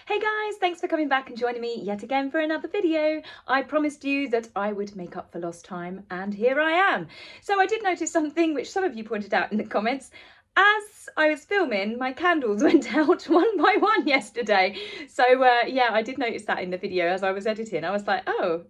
Hey guys, thanks for coming back and joining me yet again for another video. I promised you that I would make up for lost time, and here I am. So I did notice something which some of you pointed out in the comments. As I was filming, my candles went out one by one yesterday. So yeah, I did notice that in the video as I was editing. I was like, oh,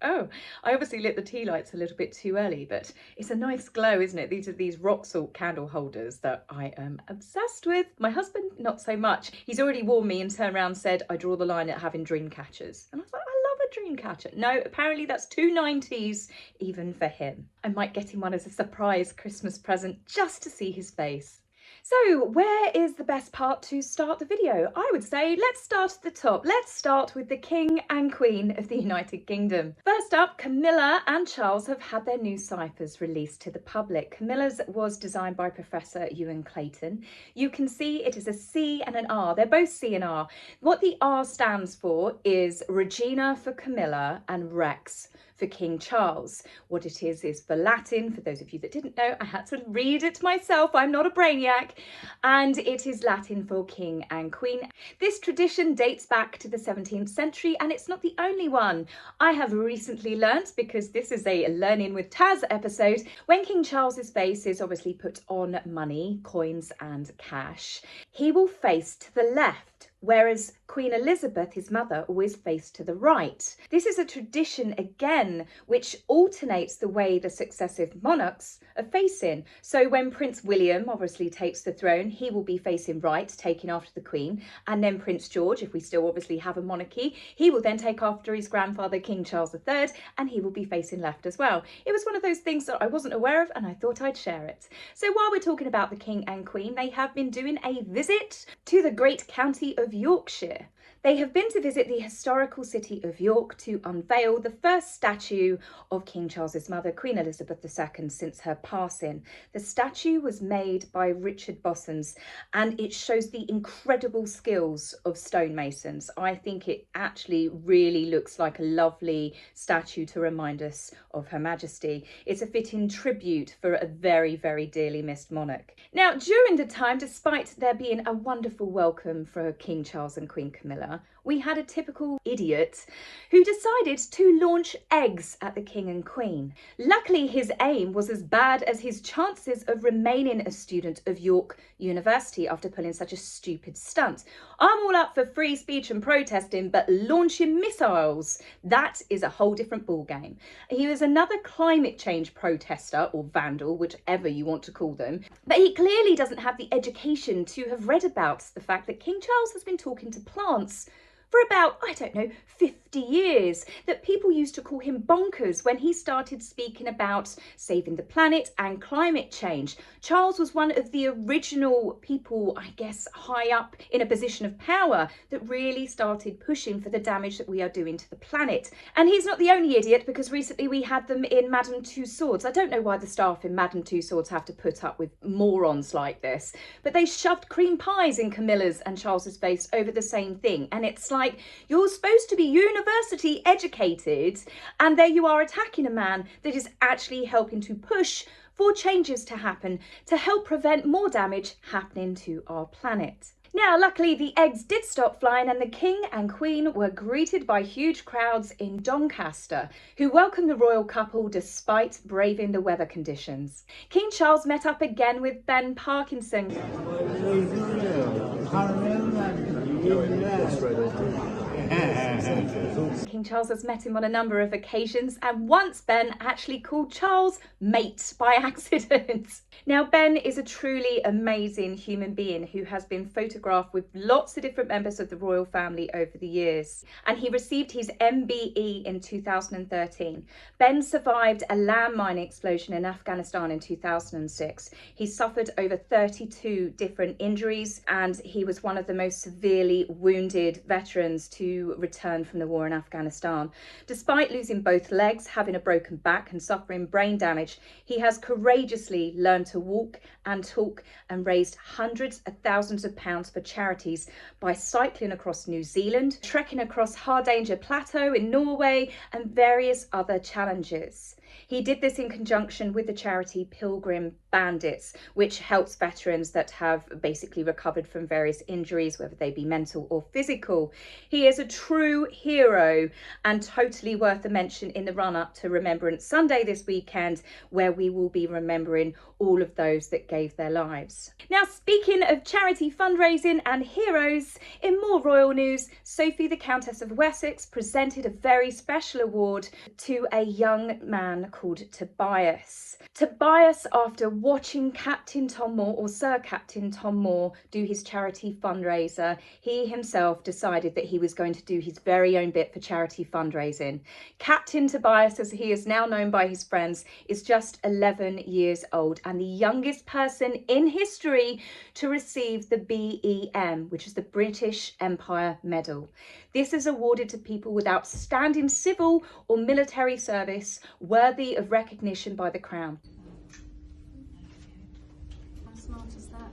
I obviously lit the tea lights a little bit too early, but it's a nice glow, isn't it? These are these rock salt candle holders that I am obsessed with. My husband, not so much. He's already warned me and turned around and said, I draw the line at having dream catchers. And I was like, I love a dream catcher. No, apparently that's too 90s even for him. I might get him one as a surprise Christmas present just to see his face. So where is the best part to start the video? I would say let's start at the top. Let's start with the King and Queen of the United Kingdom. First up, Camilla and Charles have had their new ciphers released to the public. Camilla's was designed by Professor Ewan Clayton. You can see it is a C and an R. They're both C and R. What the R stands for is Regina for Camilla and Rex for King Charles. What it is for Latin. For those of you that didn't know, I had to read it myself. I'm not a brainiac. And it is Latin for King and Queen. This tradition dates back to the 17th century, and it's not the only one. I have recently learnt, because this is a Learning with Taz episode, when King Charles's face is obviously put on money, coins and cash, he will face to the left, whereas Queen Elizabeth, his mother, always faced to the right. This is a tradition, again, which alternates the way the successive monarchs are facing. So when Prince William obviously takes the throne, he will be facing right, taking after the Queen, and then Prince George, if we still obviously have a monarchy, he will then take after his grandfather, King Charles III, and he will be facing left as well. It was one of those things that I wasn't aware of, and I thought I'd share it. So while we're talking about the King and Queen, they have been doing a visit to the great county of Yorkshire. They have been to visit the historical city of York to unveil the first statue of King Charles's mother, Queen Elizabeth II, since her passing. The statue was made by Richard Bossons, and it shows the incredible skills of stonemasons. I think it actually really looks like a lovely statue to remind us of Her Majesty. It's a fitting tribute for a very, very dearly missed monarch. Now, during the time, despite there being a wonderful welcome for King Charles and Queen Camilla, we had a typical idiot who decided to launch eggs at the King and Queen. Luckily, his aim was as bad as his chances of remaining a student of York University after pulling such a stupid stunt. I'm all up for free speech and protesting, but launching missiles, that is a whole different ballgame. He was another climate change protester, or vandal, whichever you want to call them, but he clearly doesn't have the education to have read about the fact that King Charles has been talking to plants for about, I don't know, 50 years, that people used to call him bonkers when he started speaking about saving the planet and climate change. Charles was one of the original people, I guess, high up in a position of power that really started pushing for the damage that we are doing to the planet. And he's not the only idiot, because recently we had them in Madame Tussauds. I don't know why the staff in Madame Tussauds have to put up with morons like this, but they shoved cream pies in Camilla's and Charles's face over the same thing. And it's like, you're supposed to be university educated, and there you are attacking a man that is actually helping to push for changes to happen to help prevent more damage happening to our planet. Now, luckily, the eggs did stop flying, and the King and Queen were greeted by huge crowds in Doncaster, who welcomed the royal couple despite braving the weather conditions. King Charles met up again with Ben Parkinson. King Charles has met him on a number of occasions, and once Ben actually called Charles mate by accident. Now, Ben is a truly amazing human being who has been photographed with lots of different members of the royal family over the years, and he received his MBE in 2013. Ben survived a landmine explosion in Afghanistan in 2006. He suffered over 32 different injuries, and he was one of the most severely wounded veterans to return from the war in Afghanistan. Despite losing both legs, having a broken back and suffering brain damage, he has courageously learned to walk and talk and raised hundreds of thousands of pounds for charities by cycling across New Zealand, trekking across Hardanger Plateau in Norway, and various other challenges. He did this in conjunction with the charity Pilgrim Bandits, which helps veterans that have basically recovered from various injuries, whether they be mental or physical. He is a true hero and totally worth a mention in the run-up to Remembrance Sunday this weekend, where we will be remembering all of those that gave their lives. Now, speaking of charity fundraising and heroes, in more royal news, Sophie, the Countess of Wessex, presented a very special award to a young man called Tobias. Tobias, after watching Captain Tom Moore, or Sir Captain Tom Moore, do his charity fundraiser, he himself decided that he was going to do his very own bit for charity fundraising. Captain Tobias, as he is now known by his friends, is just 11 years old and the youngest person in history to receive the BEM, which is the British Empire Medal. This is awarded to people with outstanding civil or military service worthy of recognition by the Crown. How smart is that?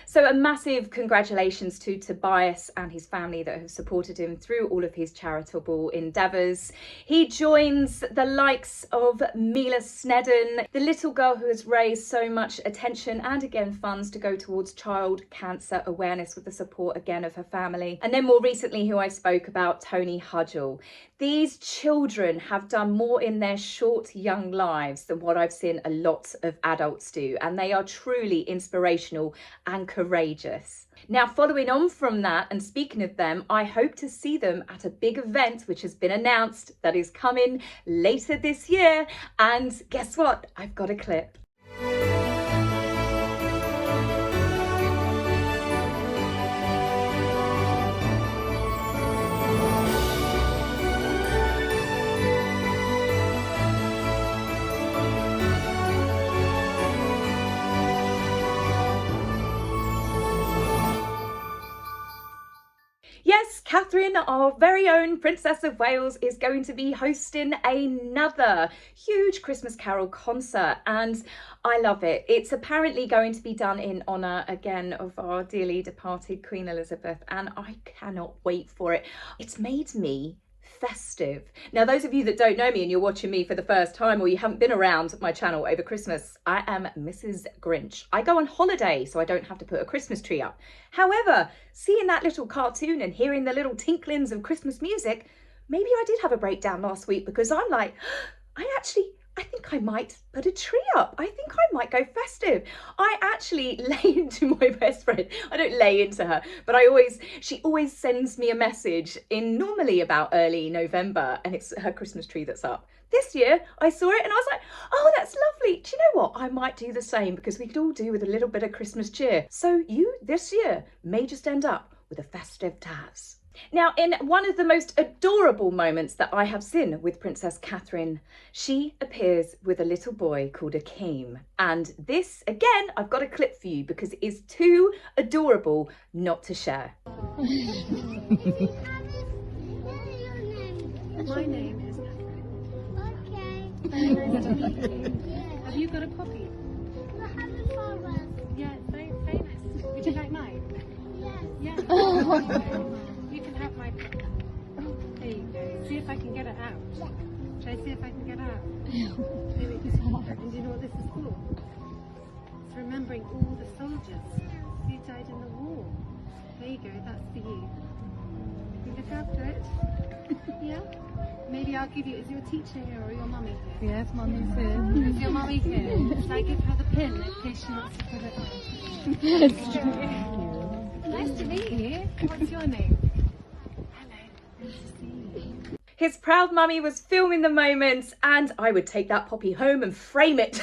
So a massive congratulations to Tobias and his family that have supported him through all of his charitable endeavours. He joins the likes of Mila Snedden, the little girl who has raised so much attention and again funds to go towards child cancer awareness with the support again of her family. And then more recently, who I spoke about, Tony Hudgell. These children have done more in their short young lives than what I've seen a lot of adults do, and they are truly inspirational and courageous. Now, following on from that, and speaking of them, I hope to see them at a big event which has been announced that is coming later this year. And guess what? I've got a clip. Yes, Catherine, our very own Princess of Wales, is going to be hosting another huge Christmas Carol concert, and I love it. It's apparently going to be done in honour again of our dearly departed Queen Elizabeth, and I cannot wait for it. It's made me festive. Now, those of you that don't know me and you're watching me for the first time, or you haven't been around my channel over Christmas, I am Mrs. Grinch. I go on holiday so I don't have to put a Christmas tree up. However, seeing that little cartoon and hearing the little tinklings of Christmas music, maybe I did have a breakdown last week, because I'm like, I think I might put a tree up. I think I might go festive. I actually lay into my best friend. I don't lay into her, but she always sends me a message in normally about early November, and it's her Christmas tree that's up. This year I saw it and I was like, oh, that's lovely. Do you know what? I might do the same, because we could all do with a little bit of Christmas cheer. So you this year may just end up with a festive taz. Now, in one of the most adorable moments that I have seen with Princess Catherine, she appears with a little boy called Akeem. And this, again, I've got a clip for you because it is too adorable not to share. My name is Catherine. Okay. Nice to meet you. Have you got a puppy? I have a flower. Yeah, it's very famous. Would you like mine? Yes. Yeah. You can have my puppy. There you go. See if I can get it out. Shall I see if I can get out? Here we go. And do you know what this is for? It's remembering all the soldiers who died in the war. There you go, that's for you. You look after it? Yeah? Maybe I'll give you, is your teacher here or your mummy here? Yes, mummy's here. Is your mummy here? Shall I give her the pin in case she wants to put it on? Yes. Nice to meet you. What's your name? Hello. Nice to see you. His proud mummy was filming the moment, and I would take that poppy home and frame it.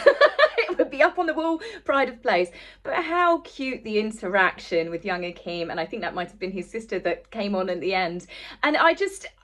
It would be up on the wall, pride of place. But how cute the interaction with young Akeem, and I think that might have been his sister that came on at the end. And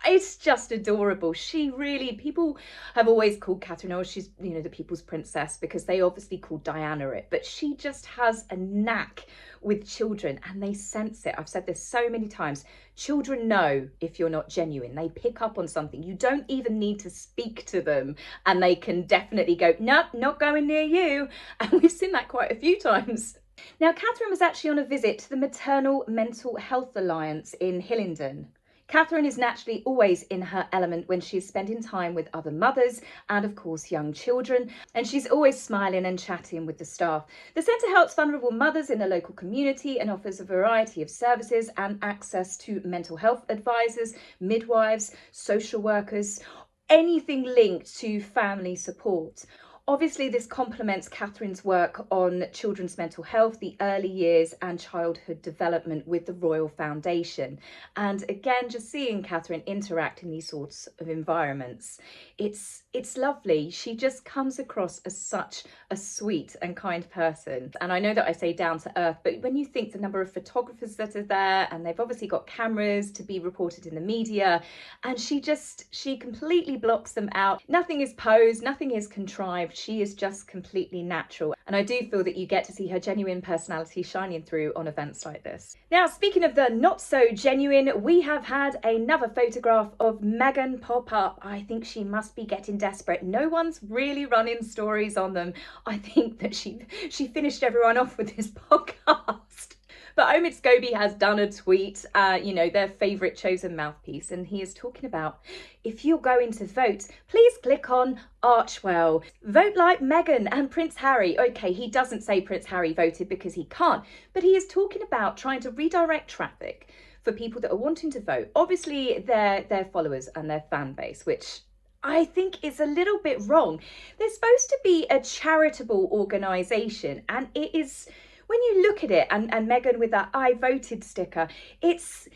it's just adorable. She really, people have always called Catherine, oh, she's, you know, the people's princess, because they obviously called Diana it, but she just has a knack with children, and they sense it. I've said this so many times. Children know if you're not genuine. They pick up on something. You don't even need to speak to them, and they can definitely go, nope, not going near you. And we've seen that quite a few times. Now, Catherine was actually on a visit to the Maternal Mental Health Alliance in Hillingdon. Catherine is naturally always in her element when she's spending time with other mothers and of course young children, and she's always smiling and chatting with the staff. The centre helps vulnerable mothers in the local community and offers a variety of services and access to mental health advisors, midwives, social workers, anything linked to family support. Obviously, this complements Catherine's work on children's mental health, the early years and childhood development with the Royal Foundation. And again, just seeing Catherine interact in these sorts of environments, it's lovely. She just comes across as such a sweet and kind person. And I know that I say down to earth, but when you think the number of photographers that are there, and they've obviously got cameras to be reported in the media, and she completely blocks them out. Nothing is posed, nothing is contrived. She is just completely natural. And I do feel that you get to see her genuine personality shining through on events like this. Now, speaking of the not so genuine, we have had another photograph of Meghan pop up. I think she must be getting desperate. No one's really running stories on them. I think that she finished everyone off with this podcast. But Omid Scobie has done a tweet, their favourite chosen mouthpiece, and he is talking about, if you're going to vote, please click on Archewell. Vote like Meghan and Prince Harry. Okay, he doesn't say Prince Harry voted because he can't, but he is talking about trying to redirect traffic for people that are wanting to vote. Obviously, their followers and their fan base, which I think is a little bit wrong. They're supposed to be a charitable organisation, and it is... When you look at it, and Meghan with that I voted sticker, it's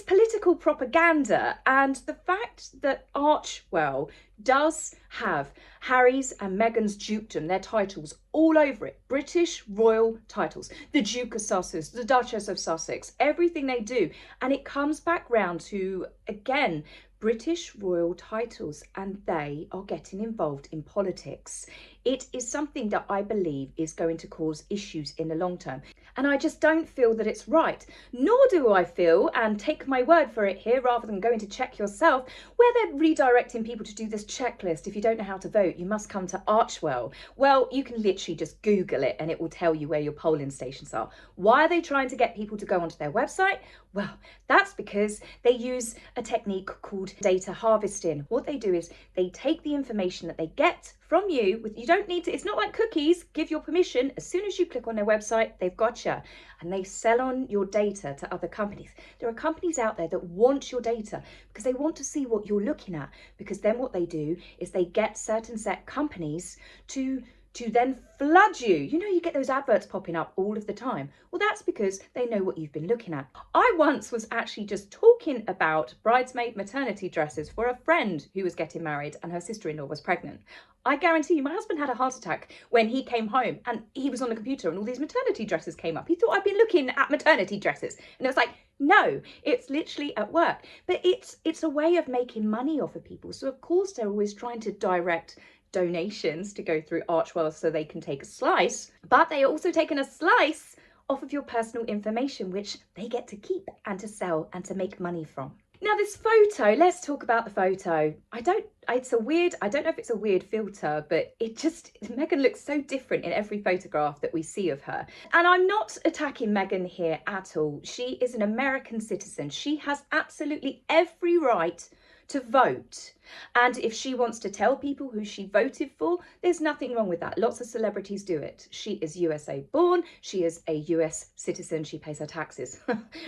political propaganda. And the fact that Archewell does have Harry's and Meghan's dukedom, their titles, all over it, British royal titles, the Duke of Sussex, the Duchess of Sussex, everything they do. And it comes back round to, again, British royal titles, and they are getting involved in politics. It is something that I believe is going to cause issues in the long term. And I just don't feel that it's right. Nor do I feel, and take my word for it here rather than going to check yourself, where they're redirecting people to do this checklist. If you don't know how to vote, you must come to Archewell. Well, you can literally just Google it and it will tell you where your polling stations are. Why are they trying to get people to go onto their website? Well, that's because they use a technique called data harvesting. What they do is they take the information that they get from you. You don't need to, it's not like cookies, give your permission. As soon as you click on their website, they've got you. And they sell on your data to other companies. There are companies out there that want your data because they want to see what you're looking at. Because then what they do is they get certain set companies to then flood you. You know, you get those adverts popping up all of the time. Well, that's because they know what you've been looking at. I once was actually just talking about bridesmaid maternity dresses for a friend who was getting married and her sister-in-law was pregnant. I guarantee you, my husband had a heart attack when he came home and he was on the computer and all these maternity dresses came up. He thought I'd been looking at maternity dresses. And it was like, no, it's literally at work. But it's a way of making money off of people. So of course they're always trying to direct donations to go through Archewell so they can take a slice, but they are also taking a slice off of your personal information, which they get to keep and to sell and to make money from. Now this photo, let's talk about the photo. I don't know if it's a weird filter, but Meghan looks so different in every photograph that we see of her. And I'm not attacking Meghan here at all. She is an American citizen. She has absolutely every right to vote. And if she wants to tell people who she voted for, there's nothing wrong with that. Lots of celebrities do it. She is USA born. She is a US citizen. She pays her taxes,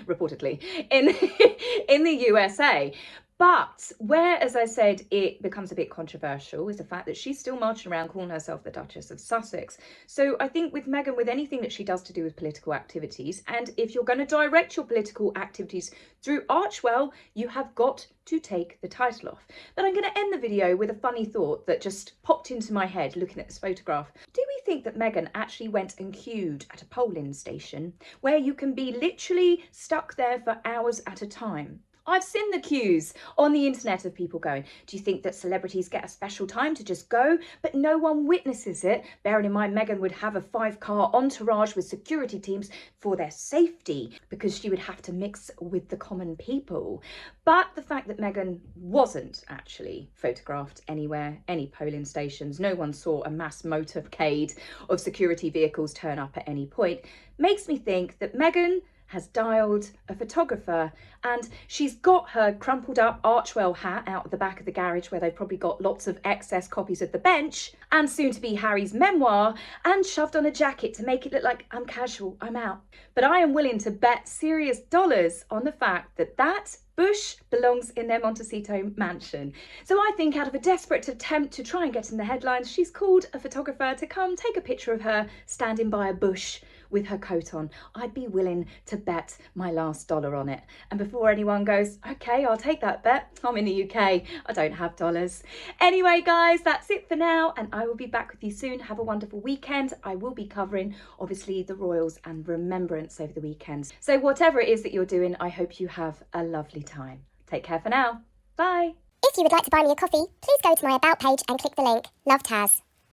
reportedly, in the USA. But where, as I said, it becomes a bit controversial is the fact that she's still marching around calling herself the Duchess of Sussex. So I think with Meghan, with anything that she does to do with political activities, and if you're going to direct your political activities through Archewell, you have got to take the title off. But I'm going to end the video with a funny thought that just popped into my head looking at this photograph. Do we think that Meghan actually went and queued at a polling station where you can be literally stuck there for hours at a time? I've seen the queues on the internet of people going. Do you think that celebrities get a special time to just go, but no one witnesses it? Bearing in mind, Meghan would have a 5-car entourage with security teams for their safety because she would have to mix with the common people. But the fact that Meghan wasn't actually photographed anywhere, any polling stations, no one saw a mass motorcade of security vehicles turn up at any point, makes me think that Meghan has dialed a photographer, and she's got her crumpled up Archwell hat out of the back of the garage where they've probably got lots of excess copies of The Bench and soon to be Harry's memoir, and shoved on a jacket to make it look like I'm casual, I'm out. But I am willing to bet serious dollars on the fact that that bush belongs in their Montecito mansion. So I think out of a desperate attempt to try and get in the headlines, she's called a photographer to come take a picture of her standing by a bush with her coat on. I'd be willing to bet my last dollar on it. And before anyone goes, okay, I'll take that bet, I'm in the UK, I don't have dollars. Anyway, guys, that's it for now, and I will be back with you soon. Have a wonderful weekend. I will be covering, obviously, the Royals and Remembrance over the weekend. So whatever it is that you're doing, I hope you have a lovely time. Take care for now. Bye. If you would like to buy me a coffee, please go to my About page and click the link. Love, Taz.